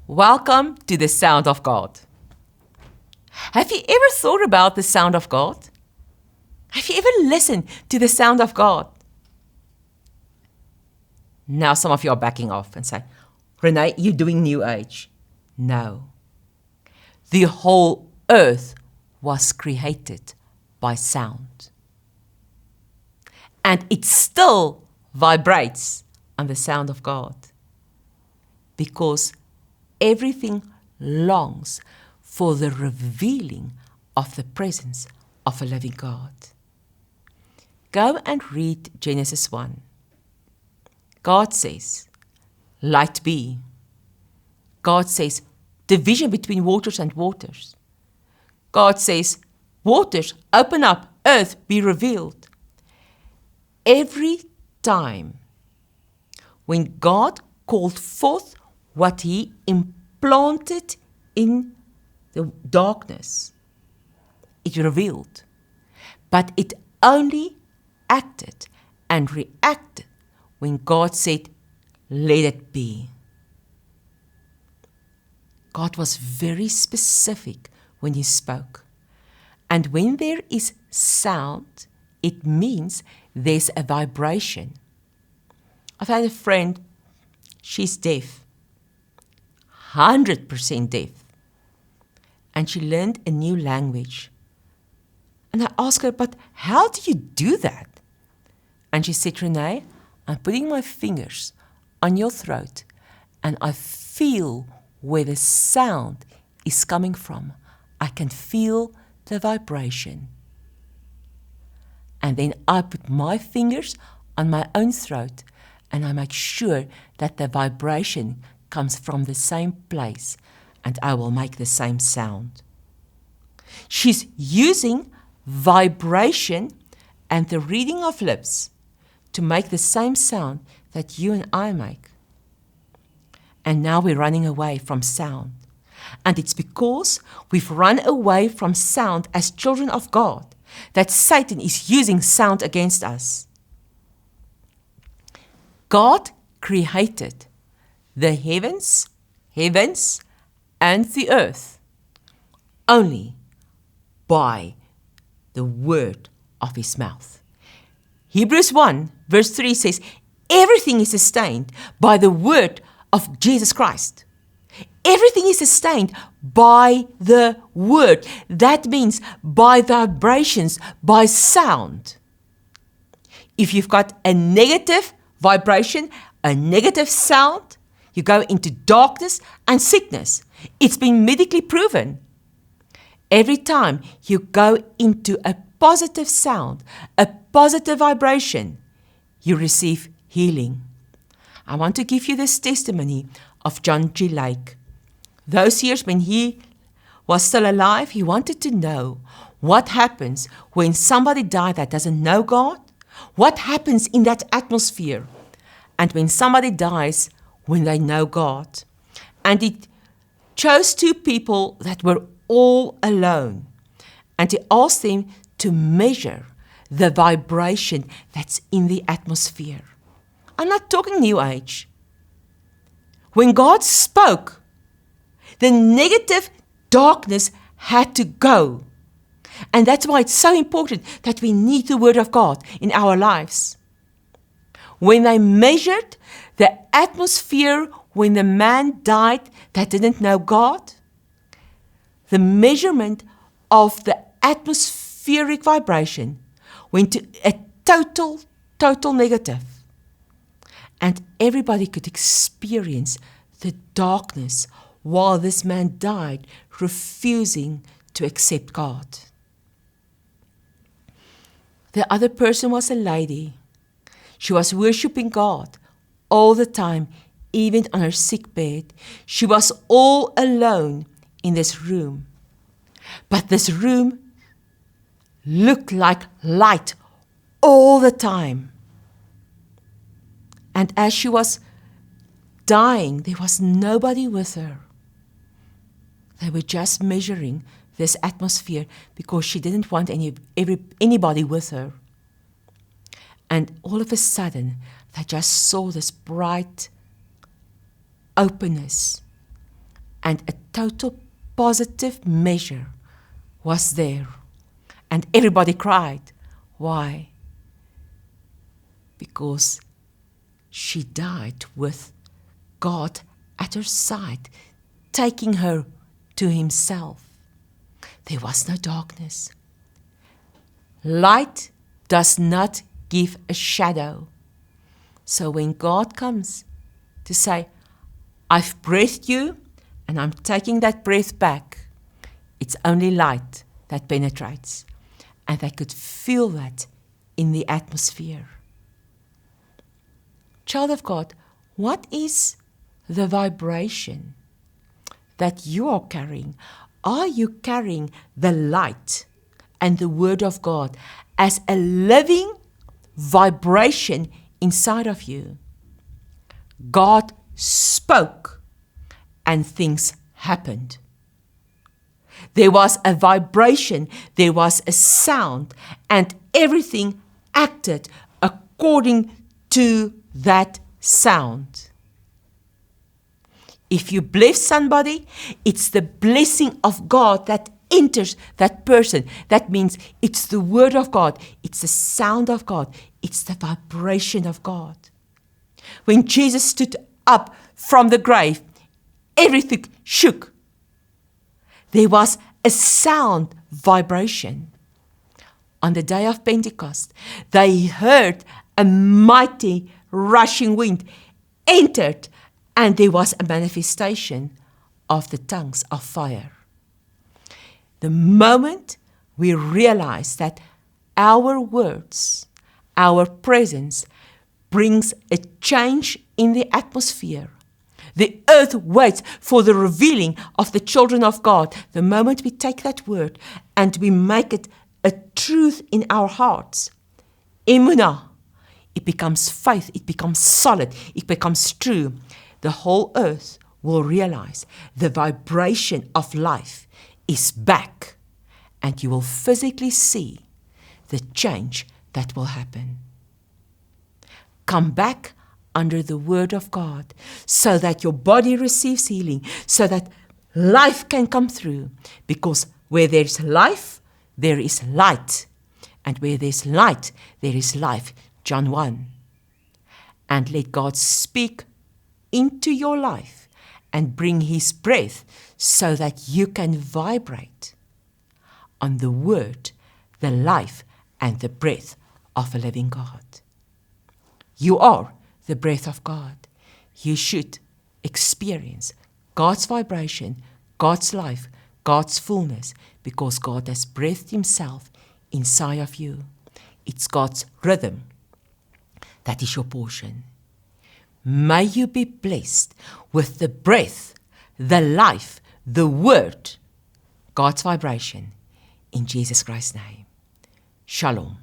Welcome to the sound of God. Have you ever thought about the sound of God? Have you ever listened to the sound of God? Now some of you are backing off and say, Renee, you're doing New Age. No. The whole earth was created by sound. And it still vibrates on the sound of God. Because everything longs for the revealing of the presence of a living God. Go and read Genesis 1. God says, light be. God says, division between waters and waters. God says, waters, open up, earth, be revealed. Every time when God called forth what he implanted in the darkness, it revealed. But it only acted and reacted when God said, let it be. God was very specific when he spoke. And when there is sound, it means there's a vibration. I've had a friend, she's deaf. 100% deaf. And she learned a new language. And I asked her, but how do you do that? And she said, Renee, I'm putting my fingers on your throat and I feel where the sound is coming from. I can feel the vibration. And then I put my fingers on my own throat and I make sure that the vibration comes from the same place and I will make the same sound. She's using vibration and the reading of lips to make the same sound that you and I make. And now we're running away from sound. And it's because we've run away from sound as children of God that Satan is using sound against us. God created the heavens, and the earth only by the word of his mouth. Hebrews 1 verse 3 says, everything is sustained by the word of Jesus Christ. Everything is sustained by the word. That means by vibrations, by sound. If you've got a negative vibration, a negative sound, you go into darkness and sickness. It's been medically proven. Every time you go into a positive sound, a positive vibration, you receive healing. I want to give you this testimony of John G. Lake. Those years when he was still alive, he wanted to know what happens when somebody died that doesn't know God. What happens in that atmosphere? And when somebody dies, when they know God. And he chose two people that were all alone. And he asked them to measure the vibration that's in the atmosphere. I'm not talking New Age. When God spoke, the negative darkness had to go. And that's why it's so important that we need the Word of God in our lives. When they measured the atmosphere when the man died that didn't know God, the measurement of the atmospheric vibration went to a total negative. And everybody could experience the darkness while this man died, refusing to accept God. The other person was a lady. She was worshiping God all the time, even on her sick bed. She was all alone in this room. But this room looked like light all the time. And as she was dying, there was nobody with her. They were just measuring this atmosphere because she didn't want anybody with her. And all of a sudden, they just saw this bright openness. and a total positive measure was there. And everybody cried. Why? Because she died with God at her side, taking her to himself. There was no darkness. Light does not give a shadow. So when God comes to say, I've breathed you and I'm taking that breath back, it's only light that penetrates. And they could feel that in the atmosphere. Child of God, what is the vibration that you are carrying? Are you carrying the light and the Word of God as a living vibration inside of you? God spoke and things happened. There was a vibration, there was a sound, and everything acted according to that sound. If you bless somebody, it's the blessing of God that enters that person. That means it's the Word of God, it's the sound of God, it's the vibration of God. When Jesus stood up from the grave, everything shook. There was a sound vibration. On the day of Pentecost, they heard a mighty rushing wind entered, and there was a manifestation of the tongues of fire. The moment we realize that our words, our presence brings a change in the atmosphere, the earth waits for the revealing of the children of God. The moment we take that word and we make it a truth in our hearts, emunah, it becomes faith, it becomes solid, it becomes true. The whole earth will realize the vibration of life is back, and you will physically see the change that will happen. Come back under the Word of God so that your body receives healing, so that life can come through. Because where there's life, there is light. And where there's light, there is life. John 1. And let God speak into your life and bring His breath so that you can vibrate on the Word, the life, and the breath of a living God. You are the breath of God. You should experience God's vibration, God's life, God's fullness, because God has breathed Himself inside of you. It's God's rhythm. That is your portion. May you be blessed with the breath, the life, the Word, God's vibration, in Jesus Christ's name. Shalom.